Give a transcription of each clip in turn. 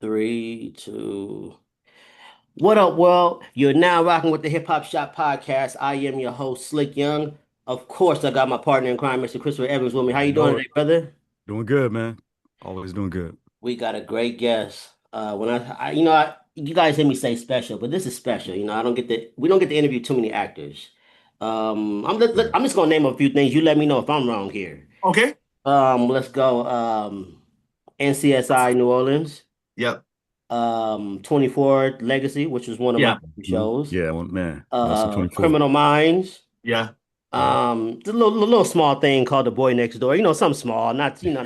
Three, two. What up, world? You're now rocking with the Hip Hop Shop Podcast. I am your host, Slick Young. Of course, I got my partner in crime, Mr. Christopher Evans, with me. How You you doing know it. today, brother? Doing good, man. Always doing good. We got a great guest. When you guys hear me say special, but this is special. We don't get to interview too many actors. Yeah. I'm just gonna name a few things. You let me know if I'm wrong here. Okay. Let's go. NCSI New Orleans. Yep. 24 Legacy, which was one of my Yeah. favorite Mhm. shows. Yeah, well, man. Also 24. Criminal Minds. Yeah. The little small thing called The Boy Next Door. Something small. Not Okay.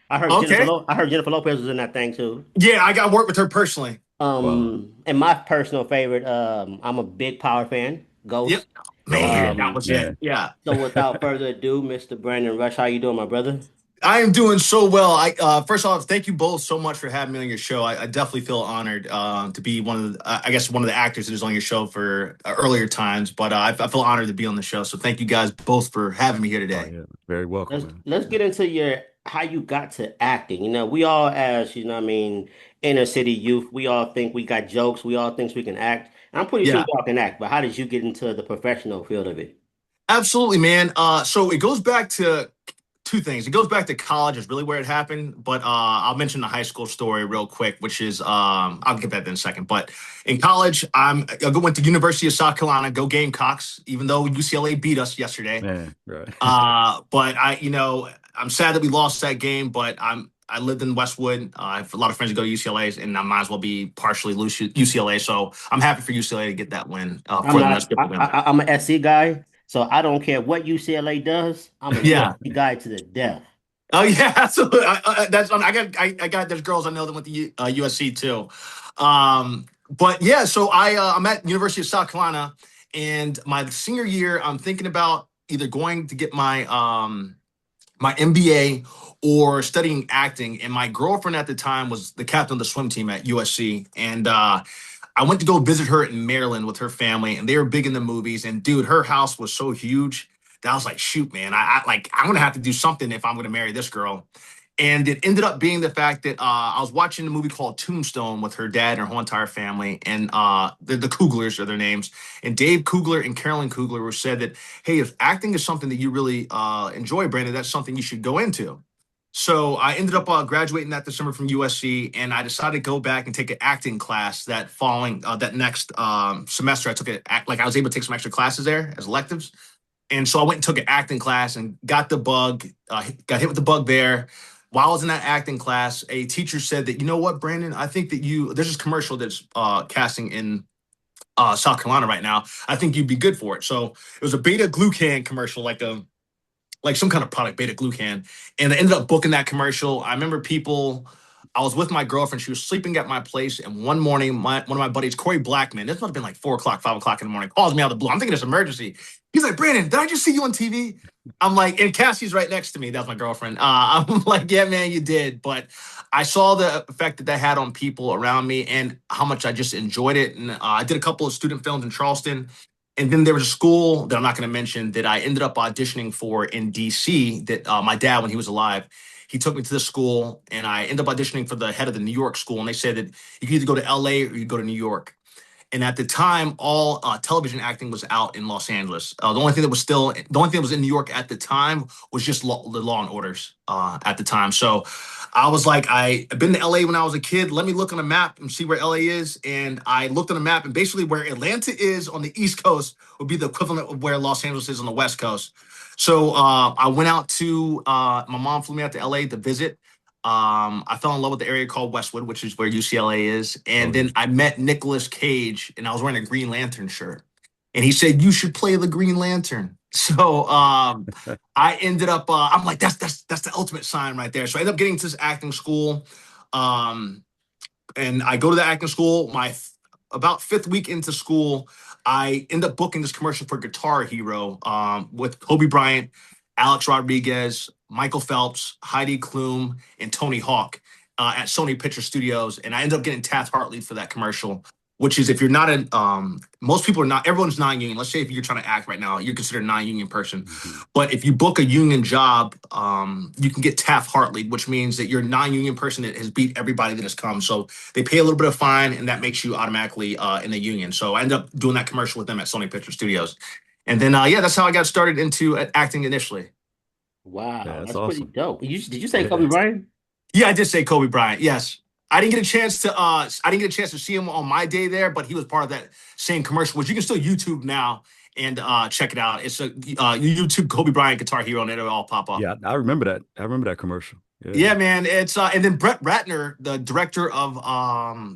I heard Jennifer Lopez was in that thing too. Yeah, I got work with her personally. Wow. And my personal favorite, I'm a big Power fan, Yep. Ghost. Oh yeah, Man, that was it. man. Yeah. So without further ado, Mr. Brandon Rush, how you doing, my brother? I am doing so well. I first off, thank you both so much for having me on your show. I definitely feel honored to be one of the, I guess one of the actors that was on your show for earlier times. But I feel honored to be on the show. So thank you guys both for having me here Oh today. yeah. Very welcome, man. Let's get into your how you got to acting. We all as inner city youth, we all think we got jokes, we all think we can act. And I'm pretty sure Yeah. y'all can act, but how did you get into the professional field of it? Absolutely, man. So it goes back to two things. It goes back to college is really where it happened, but I'll mention the high school story real quick, which is I'll get that in a second. But in college, went to University of South Carolina, go Gamecocks, even though UCLA beat us yesterday. Man, right. But I'm sad that we lost that game, but I lived in Westwood. I have a lot of friends that go to UCLA, and I might as well be partially UCLA. So I'm happy for UCLA to get that win I'm for them. That's not good for them. I'm an SC guy, so I don't care what UCLA does. I'm a Yeah. USC guy to the death. Oh yeah, absolutely. I got there's girls I know that went to USC too. But yeah, so I'm at University of South Carolina, and my senior year, I'm thinking about either going to get my MBA or studying acting. And my girlfriend at the time was the captain of the swim team at USC, and I went to go visit her in Maryland with her family, and they were big in the movies. And dude, her house was so huge that I was like, shoot, man, I'm gonna have to do something if I'm gonna marry this girl. And it ended up being the fact that I was watching a movie called Tombstone with her dad and her whole entire family, and the Kuglers are their names. And Dave Kugler and Carolyn Kugler were said that, hey, if acting is something that you really enjoy, Brandon, that's something you should go into. So I ended up graduating that December from USC, and I decided to go back and take an acting class that next semester. I took I was able to take some extra classes there as electives, and so I went and took an acting class and got the bug. Got hit with the bug there. While I was in that acting class, a teacher said that, you know what, Brandon, I think that there's this commercial that's casting in South Carolina right now. I think you'd be good for it. So it was a beta glucan commercial, like some kind of product, beta glucan. And I ended up booking that commercial. I remember I was with my girlfriend. She was sleeping at my place. And one morning, one of my buddies, Corey Blackman, this must have been like 4 o'clock, 5 o'clock in the morning, calls me out of the blue. I'm thinking it's an emergency. He's like, Brandon, did I just see you on TV? I'm like, and Cassie's right next to me. That's my girlfriend. I'm like, yeah, man, you did. But I saw the effect that that had on people around me and how much I just enjoyed it. And I did a couple of student films in Charleston. And then there was a school that I'm not going to mention that I ended up auditioning for in DC that my dad, when he was alive, he took me to the school and I ended up auditioning for the head of the New York school. And they said that you could either go to LA or you go to New York. And at the time, all television acting was out in Los Angeles. The only thing that was in New York at the time was just the Law and Orders at the time. So I was like, I've been to LA when I was a kid. Let me look on a map and see where LA is. And I looked on a map, and basically where Atlanta is on the East Coast would be the equivalent of where Los Angeles is on the West Coast. So I went out to my mom flew me out to LA to visit. I fell in love with the area called Westwood, which is where UCLA is. Oh And yeah. then I met Nicolas Cage, and I was wearing a Green Lantern shirt. And he said, "You should play the Green Lantern." So I ended up. I'm like, that's the ultimate sign right there. So I ended up getting to this acting school, um, and I go to the acting school. About fifth week into school, I end up booking this commercial for Guitar Hero with Kobe Bryant, Alex Rodriguez, Michael Phelps, Heidi Klum, and Tony Hawk at Sony Picture Studios. And I ended up getting Taft Hartley for that commercial. which is if you're not a most people are not, everyone's non-union. Let's say if you're trying to act right now, you're considered a non-union person. Mhm. But if you book a union job, you can get Taft-Hartley, which means that you're a non-union person that has beat everybody that has come. So they pay a little bit of fine, and that makes you automatically in the union. So I ended up doing that commercial with them at Sony Picture Studios. And then yeah, that's how I got started into acting initially. Wow, Yeah, that's that's pretty awesome. dope. Did you say Yeah. Kobe Bryant? Yeah, I did say Kobe Bryant. Yes. I didn't get a chance to see him on my day there, but he was part of that same commercial, which you can still YouTube now and check it out. It's a you YouTube Kobe Bryant Guitar Hero and it'll all pop up. Yeah, I remember that. I remember that commercial. Yeah, man. It's and then Brett Ratner, the director of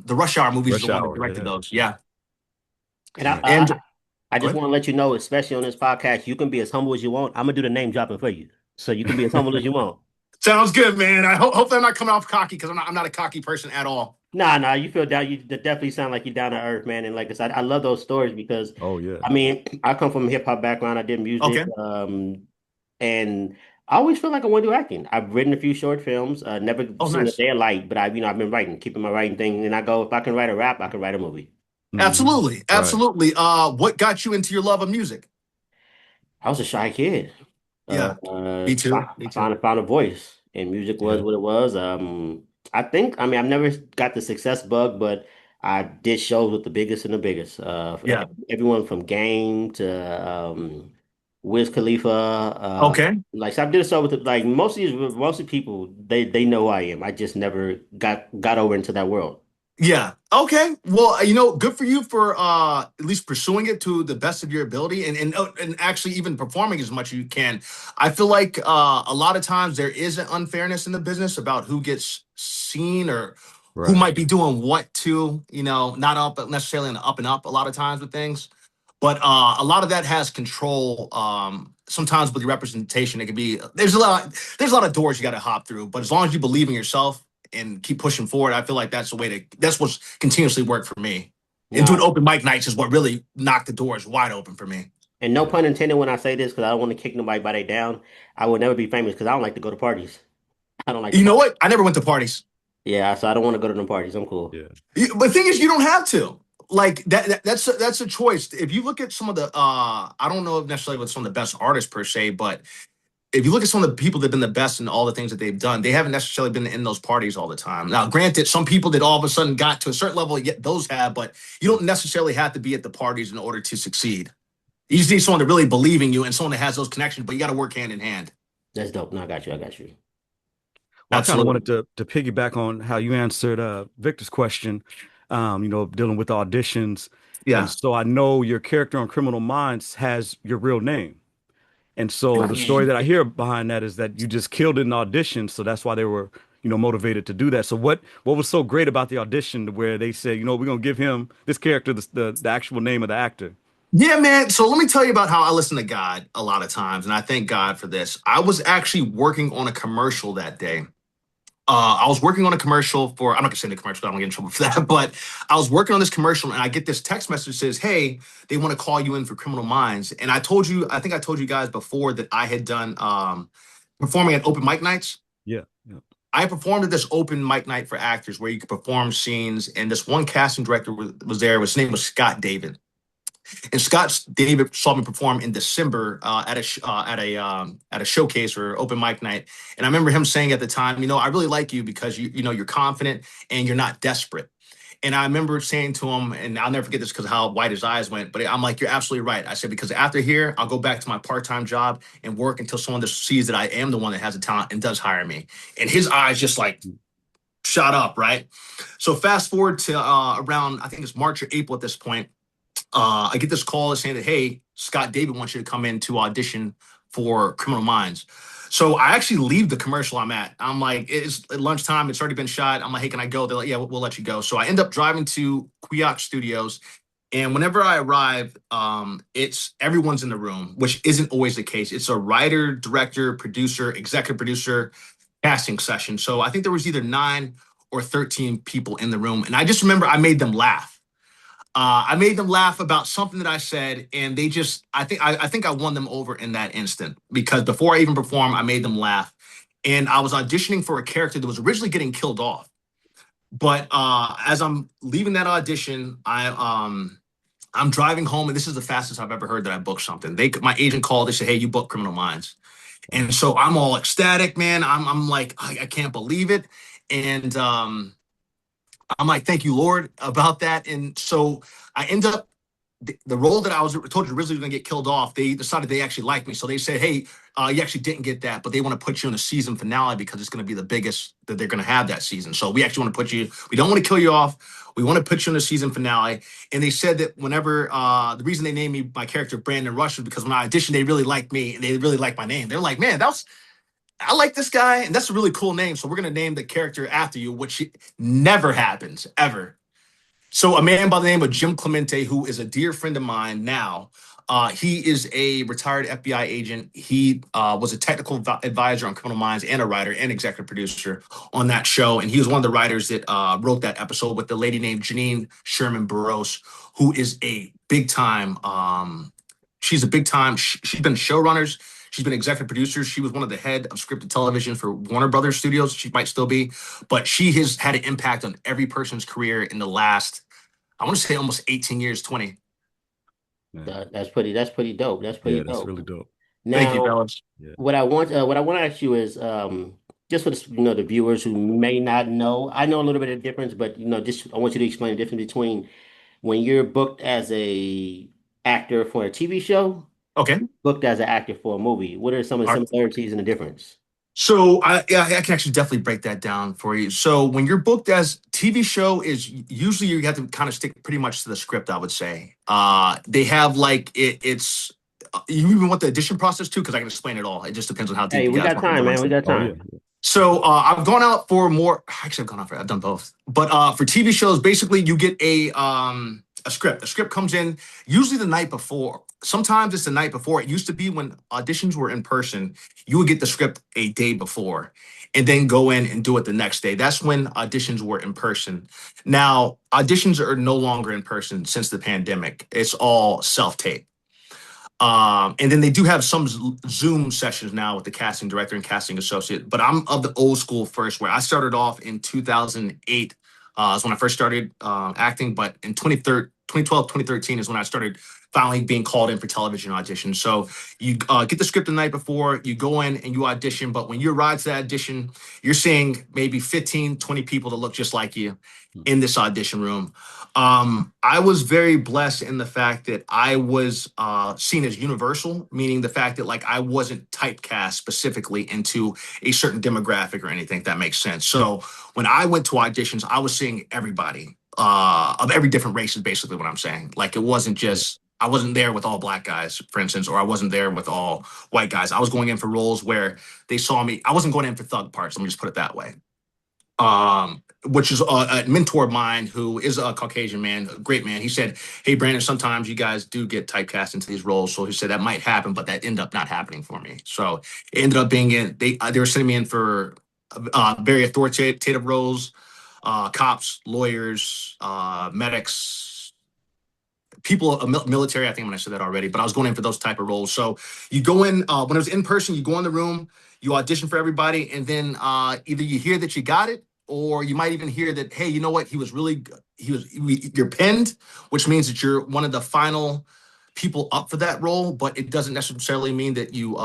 the Rush Hour movies, is Rush the one that Hour, directed yeah. those. Yeah. And And I Go just ahead. want to let you know, especially on this podcast, you can be as humble as you want. I'm gonna do the name dropping for you, so you can be as humble as you want. Sounds good, man. I hope I'm not coming off cocky because I'm not a cocky person at all. Nah, you feel down. You definitely sound like you're down to earth, man. And like I said, I love those stories because, Oh yeah. I mean, I come from a hip hop background. I did music, Okay. and I always feel like I want to do acting. I've written a few short films, never Oh, seen a nice. day of light, but I've been writing, keeping my writing thing. And I go, if I can write a rap, I can write a movie. Mhm. Absolutely. Right. Absolutely. What got you into your love of music? I was a shy kid. Yeah. Me too. Me I too. found a voice, and music was Yeah. what it was. I think, I mean, I've never got the success bug, but I did shows with the biggest and the biggest. Yeah. Everyone from Game to Wiz Khalifa. Okay. Like, so I did a show with like most of people. They know who I am. I just never got over into that world. Yeah. Okay. Well, good for you for at least pursuing it to the best of your ability and actually even performing as much as you can. I feel like a lot of times there is an unfairness in the business about who gets seen or who Right. might be doing what too, not up necessarily in the up and up a lot of times with things. But a lot of that has control. Sometimes with your representation, it can be there's a lot of doors you got to hop through. But as long as you believe in yourself and keep pushing forward, I feel like that's what's continuously worked for me. And doing Now, open mic nights is what really knocked the doors wide open for me. and no pun intended when I say this, because I don't want to kick nobody by they down. I will never be famous because I don't like to go to parties. I don't like to You know party. what? I never went to parties. Yeah, so I don't want to go to them parties. I'm cool. Yeah. But the thing is, you don't have to. Like that's a choice. If you look at some of the I don't know if necessarily with some of the best artists per se, but if you look at some of the people that have been the best in all the things that they've done, they haven't necessarily been in those parties all the time. Now, granted, some people that all of a sudden got to a certain level, yet those have, but you don't necessarily have to be at the parties in order to succeed. You just need someone to really believe in you and someone that has those connections, but you got to work hand in hand. That's dope. No, I got you. I got you. Well, I kind of Absolutely. wanted to piggyback on how you answered Victor's question, dealing with auditions. And Yeah. so I know your character on Criminal Minds has your real name. And so the story that I hear behind that is that you just killed it in audition. So that's why they were, motivated to do that. So what was so great about the audition where they said, we're going to give him this character, the actual name of the actor? Yeah, man. So let me tell you about how I listen to God a lot of times, and I thank God for this. I was actually working on a commercial that day. I was working on a commercial for, I'm not gonna say the commercial, I don't get in trouble for that, but I was working on this commercial and I get this text message that says, hey, they want to call you in for Criminal Minds. And I think I told you guys before that I had done performing at open mic nights. Yeah. Yeah. I performed at this open mic night for actors where you could perform scenes, and this one casting director was there. His name was Scott David. And Scott David saw me perform in December at a showcase or open mic night. And I remember him saying at the time, I really like you because you're confident and you're not desperate. And I remember saying to him, and I'll never forget this because of how white his eyes went, but I'm like, you're absolutely right. I said, because after here, I'll go back to my part-time job and work until someone just sees that I am the one that has the talent and does hire me. And his eyes just like shot up, right? So fast forward to around, I think it's March or April at this point. I get this call saying that, hey, Scott David wants you to come in to audition for Criminal Minds. So I actually leave the commercial I'm at. I'm like, it's at lunchtime. It's already been shot. I'm like, hey, can I go? They're like, yeah, we'll let you go. So I end up driving to Quiok Studios. And whenever I arrive, it's everyone's in the room, which isn't always the case. It's a writer, director, producer, executive producer casting session. So I think there was either 9 or 13 people in the room. And I just remember I made them laugh. I made them laugh about something that I said, and they just, I think I won them over in that instant because before I even performed, I made them laugh. And I was auditioning for a character that was originally getting killed off. But as I'm leaving that audition, I'm driving home, and this is the fastest I've ever heard that I booked something. My agent called. They said, "Hey, you booked Criminal Minds," and so I'm all ecstatic, man. I'm like, I can't believe it, and I'm like, thank you, Lord, about that. And so I end up the role that I was told you originally was going to get killed off. They decided they actually liked me, so they said, "Hey, you actually didn't get that, but they want to put you in a season finale because it's going to be the biggest that they're going to have that season. So we actually want to put you. We don't want to kill you off. We want to put you in the season finale." And they said that whenever the reason they named me my character Brandon Rush was because when I auditioned, they really liked me and they really liked my name. They're like, "Man, I like this guy, and that's a really cool name. So we're going to name the character after you," which never happens ever. So a man by the name of Jim Clemente, who is a dear friend of mine now, he is a retired FBI agent. He was a technical advisor on Criminal Minds and a writer and executive producer on that show. And he was one of the writers that wrote that episode with the lady named Janine Sherman Burroughs, who is a big time. She's a big time. She's been showrunners. She's been executive producer. She was one of the head of scripted television for Warner Brothers Studios. She might still be, but she has had an impact on every person's career in the last, I want to say, almost 18 years, 20. Man. That's pretty dope. That's pretty Yeah, that's dope. really dope. Thank you, Now, fellas. Yeah. what I want to ask you is, just for the, the viewers who may not know, I know a little bit of difference, but just I want you to explain the difference between when you're booked as a actor for a TV show, Okay. booked as an actor for a movie. What are some of the All right. similarities and the difference? So yeah, I can actually definitely break that down for you. So when you're booked as TV show is usually you have to kind of stick pretty much to the script, I would say. They have like it's you even want the audition process too, because I can explain it all. It just depends on how deep Hey, you we guys got want to time, go man. We into. got Oh yeah. time. So I've gone out for more. Actually, I've done both. But for TV shows, basically, you get a script. A script comes in usually the night before. Sometimes it's the night before. It used to be when auditions were in person, you would get the script a day before, and then go in and do it the next day. That's when auditions were in person. Now auditions are no longer in person since the pandemic. It's all self tape. And then they do have some Zoom sessions now with the casting director and casting associate. But I'm of the old school first, where I started off in 2008. Is when I first started acting. But in 2012, 2013 is when I started finally being called in for television auditions. So you get the script the night before, you go in and you audition. But when you arrive to that audition, you're seeing maybe 15, 20 people that look just like you in this audition room. I was very blessed in the fact that I was seen as universal, meaning the fact that like I wasn't typecast specifically into a certain demographic or anything, if that makes sense. So when I went to auditions, I was seeing everybody of every different race is basically what I'm saying. Like it wasn't just I wasn't there with all black guys, for instance, or I wasn't there with all white guys. I was going in for roles where they saw me. I wasn't going in for thug parts. Let me just put it that way. Which is a mentor of mine who is a Caucasian man, a great man. He said, "Hey, Brandon, sometimes you guys do get typecast into these roles." So he said that might happen, but that ended up not happening for me. So it ended up being in. They were sending me in for very authoritative roles, cops, lawyers, medics, people, military. I think when I said that already, but I was going in for those type of roles. So you go in when it was in person. You go in the room, you audition for everybody, and then either you hear that you got it, or you might even hear that, hey, you know what? He was really good. You're pinned, which means that you're one of the final people up for that role, but it doesn't necessarily mean that you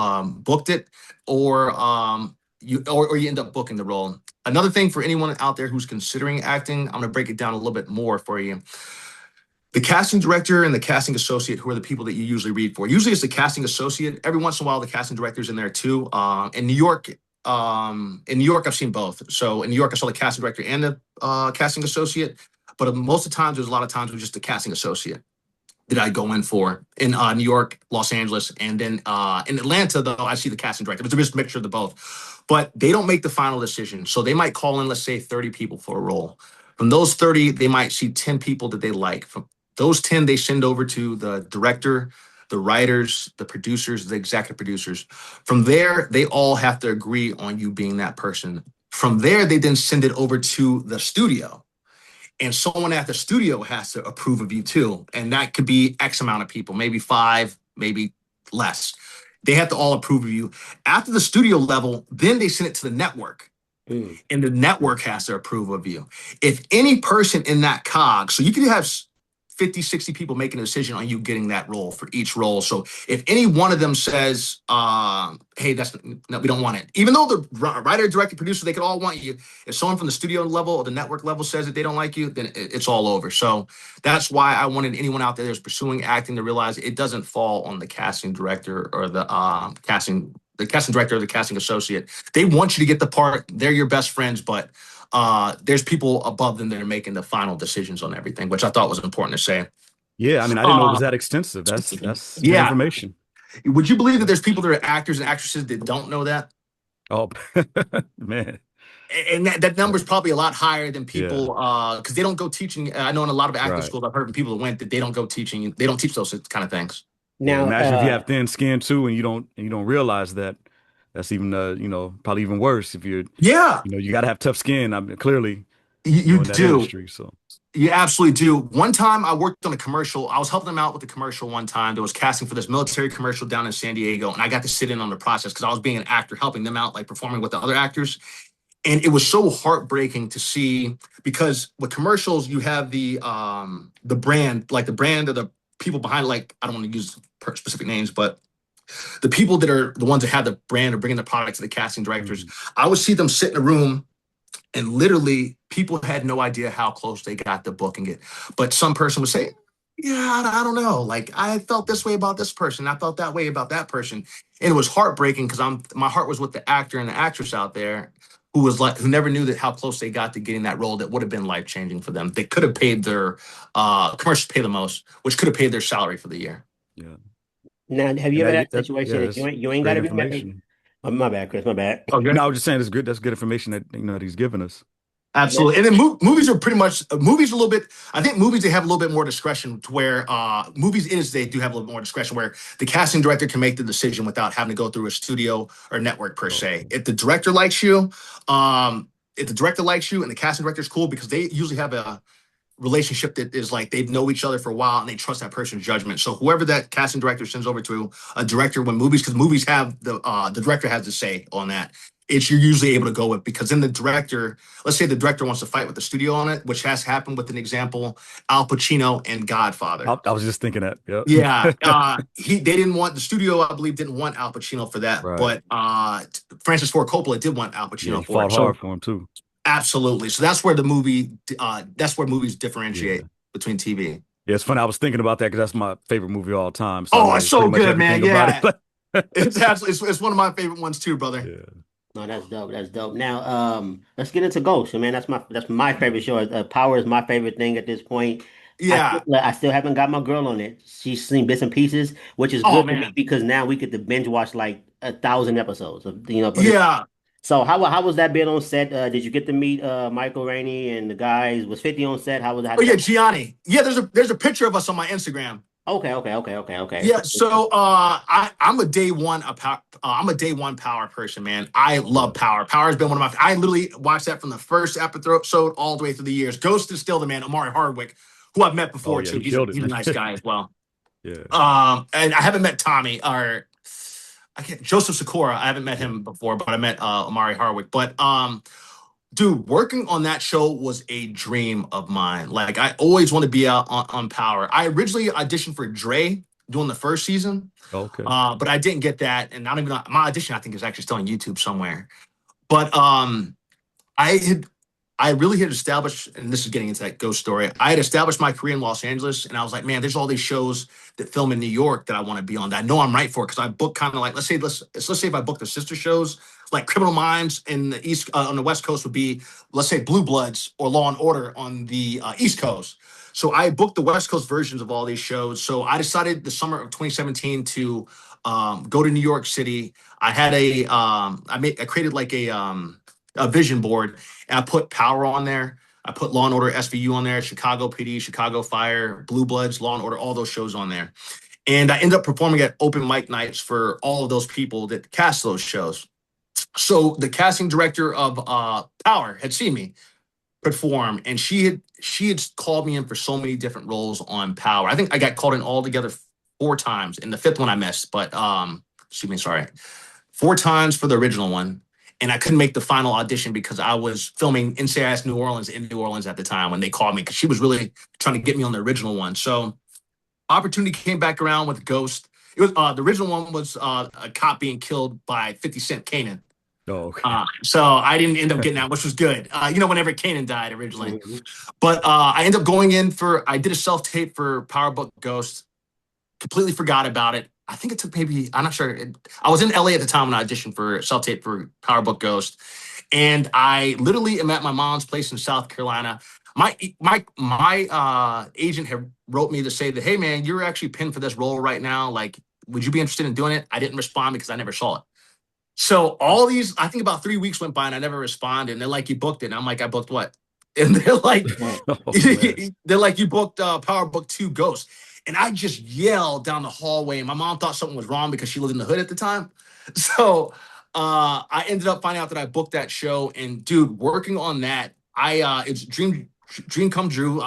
booked it or or you end up booking the role. Another thing for anyone out there who's considering acting, I'm going to break it down a little bit more for you. The casting director and the casting associate, who are the people that you usually read for. Usually it's the casting associate. Every once in a while, the casting director's in there too. In New York, I've seen both. So in New York, I saw the casting director and the casting associate. But most of the times, there's a lot of times with just the casting associate that I go in for in New York, Los Angeles, and then in Atlanta, though, I see the casting director. It's a mixed mixture of the both. But they don't make the final decision. So they might call in, let's say, 30 people for a role. From those 30, they might see 10 people that they like. From those 10, they send over to the director, the writers, the producers, the executive producers. From there, they all have to agree on you being that person. From there, they then send it over to the studio. And someone at the studio has to approve of you too. And that could be X amount of people, maybe 5, maybe less. They have to all approve of you. After the studio level, then they send it to the network. Mm. and the network has to approve of you. If any person in that cog, so you could have 50, 60 people making a decision on you getting that role for each role. So if any one of them says, hey, no, we don't want it, even though the writer, director, producer, they could all want you. If someone from the studio level or the network level says that they don't like you, then it's all over. So that's why I wanted anyone out there that's pursuing acting to realize it doesn't fall on the casting director or the casting director or the casting associate. They want you to get the part. They're your best friends, but there's people above them that are making the final decisions on everything, which I thought was important to say. Yeah, I mean, I didn't know it Uh, was that extensive. That's good yeah. information. Would you believe that there's people that are actors and actresses that don't know that? Oh, man. And that number is probably a lot higher than Yeah, people because they don't go teaching. I know in a lot of acting right. schools, I've heard from people that went that they don't go teaching. They don't teach those kind of things. Yeah, Now, imagine if you have thin skin too, and you don't realize that. That's even probably even worse if Yeah, you got to have tough skin. I mean, clearly, you in that do. industry. So You absolutely do. One time I worked on a commercial. I was helping them out with a commercial one time. There was casting for this military commercial down in San Diego, and I got to sit in on the process because I was being an actor, helping them out, like performing with the other actors. And it was so heartbreaking to see because with commercials, you have the brand, like the brand of the people behind it. Like I don't want to use specific names, but the people that are the ones that have the brand or bringing the product to the casting directors. mhm. I would see them sit in a room and literally people had no idea how close they got to booking it. But some person would say, yeah, I don't know. Like I felt this way about this person. I felt that way about that person. And it was heartbreaking because my heart was with the actor and the actress out there who never knew that how close they got to getting that role that would have been life changing for them. They could have paid their commercials pay the most, which could have paid their salary for the year. Yeah, now, have you and ever had a yeah, situation that that's you ain't got great to be married? information. Oh, my bad, Chris. My bad. Okay. No, I was just saying it's good. That's good information that that he's given us. Absolutely. And then movies are pretty much movies a little bit. I think movies they have a little bit more discretion to where movies is they do have a little bit more discretion where the casting director can make the decision without having to go through a studio or network per se. Okay. If the director likes you, if the director likes you and the casting director is cool because they usually have a relationship that is like they know each other for a while and they trust that person's judgment. So whoever that casting director sends over to a director when movies, because movies have the director has to say on that. It's you're usually able to go with because then the director, let's say the director wants to fight with the studio on it, which has happened with an example, Al Pacino and Godfather. I was just thinking that. Yeah, Yep. they didn't want the studio, I believe, didn't want Al Pacino for that, Right. but Francis Ford Coppola did want Al Yeah, Pacino he for fought it. So hard for him too. absolutely, so that's where movies Yeah. differentiate between TV. Yeah, it's funny. I was thinking about that because that's my favorite movie of all time. So I Oh, know it's so pretty much good, man. everything about Yeah, it. it's absolutely it's one of my favorite ones too, brother. Yeah. No, that's dope. That's dope. Now, let's get into Ghost. Man, that's my favorite show. Power is my favorite thing at this point. Yeah. I still haven't got my girl on it. She's seen bits and pieces, which is Oh good for me man. because now we get to binge watch like 1,000 episodes of for this. Yeah. So how was that being on set? Did you get to meet Michael Rainey and the guys? Was 50 on set? How was that? Oh yeah, Gianni. Yeah, there's a picture of us on my Instagram. Okay. Yeah, so I'm a day one I'm a day one Power person, man. I love Yeah. Power. Power has been one of my I literally watched that from the first episode all the way through the years. Ghost is still the man, Omari Hardwick, who I've met Oh before yeah, too. he He's a killed he's a nice it. guy as well. Yeah. And I haven't met Tommy or I can't Joseph Sikora. I haven't met him before, but I met Omari Hardwick. But dude, working on that show was a dream of mine. Like I always want to be out on Power. I originally auditioned for Dre doing the first season, Okay. but I didn't get that. And not even my audition, I think, is actually still on YouTube somewhere. But I had I really had established, and this is getting into that ghost story. I had established my career in Los Angeles, and I was like, man, there's all these shows that film in New York that I want to be on. That I know I'm right for because I book kind of like let's say if I book the sister shows like Criminal Minds in the East on the West Coast would be let's say Blue Bloods or Law and Order on the East Coast. So I booked the West Coast versions of all these shows. So I decided the summer of 2017 to go to New York City. I had I created like a vision board and I put Power on there. I put Law and Order SVU on there, Chicago PD, Chicago Fire, Blue Bloods, Law and Order, all those shows on there. And I ended up performing at open mic nights for all of those people that cast those shows. So the casting director of Power had seen me perform, and she had called me in for so many different roles on Power. I think I got called in all together 4 times, and the fifth one I missed. But excuse me, sorry, 4 times for the original one, and I couldn't make the final audition because I was filming NCIS New Orleans in New Orleans at the time when they called me, because she was really trying to get me on the original one. So opportunity came back around with Ghost. It was the original one was a cop being killed by 50 Cent Kanan. Oh, okay. So I didn't end up getting that, which was good. Whenever Kanan died originally. Mhm. But I ended up going in I did a self tape for Power Book Ghost. Completely forgot about it. I think it took maybe, I'm not sure. I was in LA at the time when I auditioned for self tape for Power Book Ghost. And I literally am at my mom's place in South Carolina. My agent had wrote me to say that, hey man, you're actually pinned for this role right now. Like, would you be interested in doing it? I didn't respond because I never saw it. So all these, I think about 3 weeks went by and I never responded. And they're like, you booked it. And I'm like, I booked what? And they're like, Oh, man. they're like, you booked Power Book 2 Ghost. And I just yelled down the hallway. And my mom thought something was wrong because she lived in the hood at the time. So I ended up finding out that I booked that show. And dude, working on that, it's dream come true.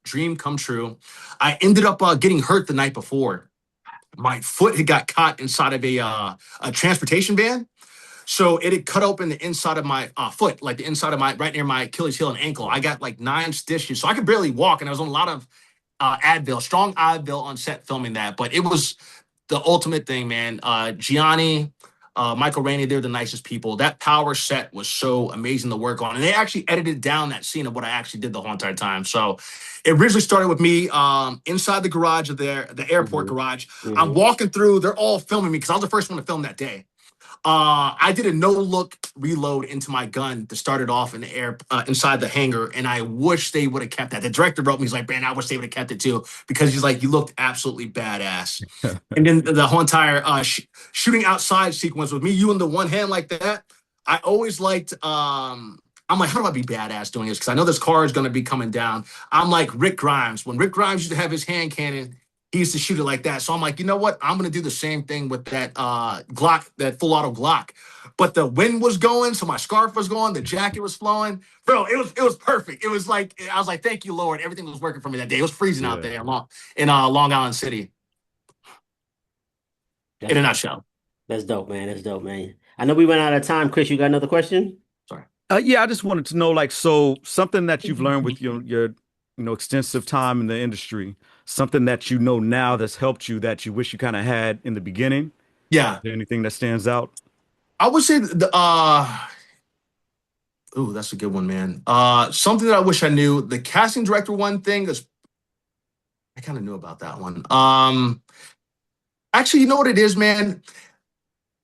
Dream come true. I ended up getting hurt the night before. My foot had got caught inside of a transportation van. So it had cut open the inside of my foot, like the inside of right near my Achilles heel and ankle. I got like 9 stitches. So I could barely walk. And I was on a lot of Advil, strong Advil on set filming that. But it was the ultimate thing, man. Gianni, Michael Rainey, they're the nicest people. That power set was so amazing to work on. And they actually edited down that scene of what I actually did the whole entire time. So it originally started with me inside the garage of the airport garage. I'm walking through. They're all filming me because I was the first one to film that day. I did a no-look reload into my gun to start it off in the air inside the hangar, and I wish they would have kept that. The director wrote me, he's like, man, I wish they would have kept it too, because he's like, you looked absolutely badass. And then the whole entire shooting outside sequence with me, you in the one hand like that, I always liked, I'm like, how do I be badass doing this? Because I know this car is going to be coming down. I'm like Rick Grimes. When Rick Grimes used to have his hand cannon, he used to shoot it like that. So I'm like, you know what? I'm going to do the same thing with that Glock, that full auto Glock. But the wind was going, so my scarf was going, the jacket was flowing. Bro, it was perfect. It was like, I was like, thank you, Lord. Everything was working for me that day. It was freezing out there in Long Island City. In a nutshell. That's dope, man. That's dope, man. I know we went out of time. Chris, you got another question? Sorry. Yeah, I just wanted to know, like, so something that you've learned with your extensive time in the industry, something that you know now that's helped you that you wish you kind of had in the beginning. Yeah. Is there anything that stands out? I would say ooh, that's a good one, man. Something that I wish I knew. The casting director one thing is, I kind of knew about that one. Actually, you know what it is, man?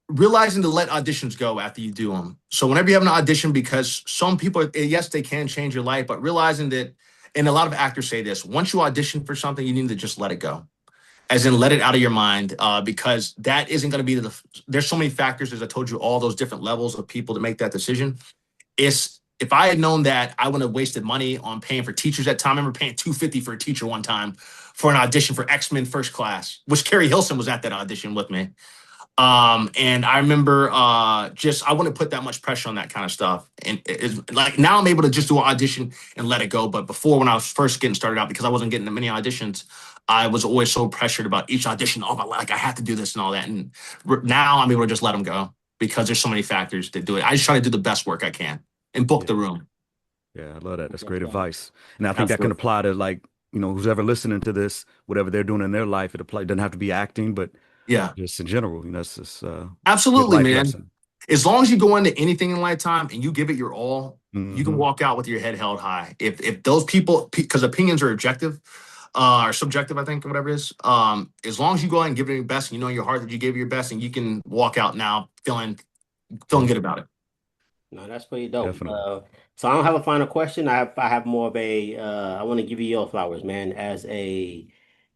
Realizing to let auditions go after you do them. So whenever you have an audition, because some people, yes, they can change your life, but realizing that, and a lot of actors say this, once you audition for something, you need to just let it go. As in, let it out of your mind, because that isn't going to be there's so many factors, as I told you, all those different levels of people to make that decision. If I had known that, I wouldn't have wasted money on paying for teachers at that time. I remember paying $250 for a teacher one time for an audition for X-Men First Class, which Carrie Hilson was at that audition with me. And I remember I wouldn't put that much pressure on that kind of stuff. And it's like, now I'm able to just do an audition and let it go. But before, when I was first getting started out, because I wasn't getting many auditions, I was always so pressured about each audition. Oh, like I have to do this and all that. And now I'm able to just let them go because there's so many factors that do it. I just try to do the best work I can and book the room. Yeah, I love that. That's great advice. And I think that can apply to, like, who's ever listening to this, whatever they're doing in their life. It doesn't have to be acting, but yeah, just in general, it's just absolutely, man. Lesson. As long as you go into anything in lifetime and you give it your all, you can walk out with your head held high. If those people, because opinions are objective, or subjective, I think, or whatever it is. As long as you go out and give it your best, and you know in your heart that you gave it your best, and you can walk out now feeling good about it. No, that's pretty dope. Definitely. So I don't have a final question. I have more of a I want to give you your flowers, man, as a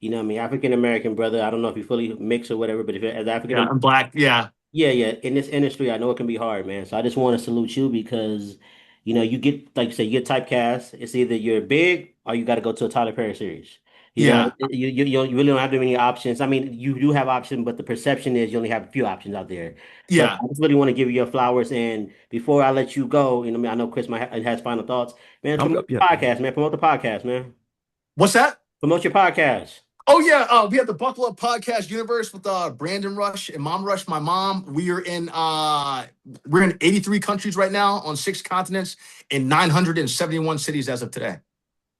what I mean, African American brother. I don't know if you fully mix or whatever, but if you're as African, I'm black. Yeah. yeah, in this industry, I know it can be hard, man. So I just want to salute you because you get, like you say, you get typecast. It's either you're big or you got to go to a Tyler Perry series. Yeah. You really don't have that many options. I mean, you do have options, but the perception is you only have a few options out there. So Yeah. I just really want to give you your flowers. And before I let you go, I know Chris has final thoughts. Man, promote the podcast, man. Promote the podcast, man. What's that? Promote your podcast. Oh yeah, we have the Buckle Up Podcast Universe with Brandon Rush and Mom Rush, my mom. We're in 83 countries right now on 6 continents in 971 cities as of today.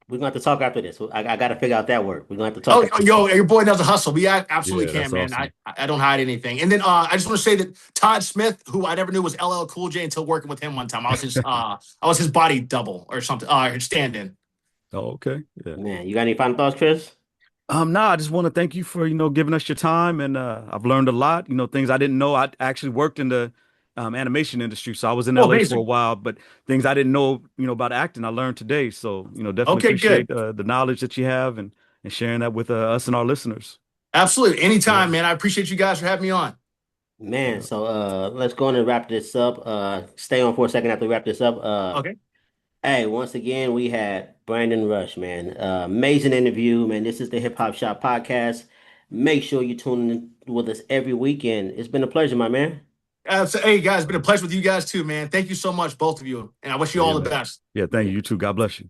We're gonna have to talk after this. I got to figure out that word. We're gonna have to Oh, talk. yo, your boy does a hustle. We absolutely Yeah, can, that's man. awesome. I don't hide anything. And then I just want to say that Todd Smith, who I never knew was LL Cool J until working with him one time. I was his body double or something, stand-in. Oh, okay. Yeah. Man, you got any final thoughts, Chris? No, I just want to thank you for, giving us your time, and I've learned a lot, things I didn't know. I actually worked in the animation industry, so I was in Oh, LA for a amazing. while, but things I didn't know, about acting, I learned today. So, definitely Okay, appreciate good. the knowledge that you have, and sharing that with us and our listeners. Absolutely. Yeah. Anytime, man. I appreciate you guys for having me on. Man, Yeah. so let's go on and wrap this up. Stay on for a second after we wrap this up. Okay. Hey, once again, we had Brandon Rush, man. Amazing interview, man. This is the Hip Hop Shop Podcast. Make sure you tune in with us every weekend. It's been a pleasure, my man. Hey, guys, it's been a pleasure with you guys too, man. Thank you so much, both of you. And I wish you Yeah, all the man. best. Yeah, thank you. You too. God bless you.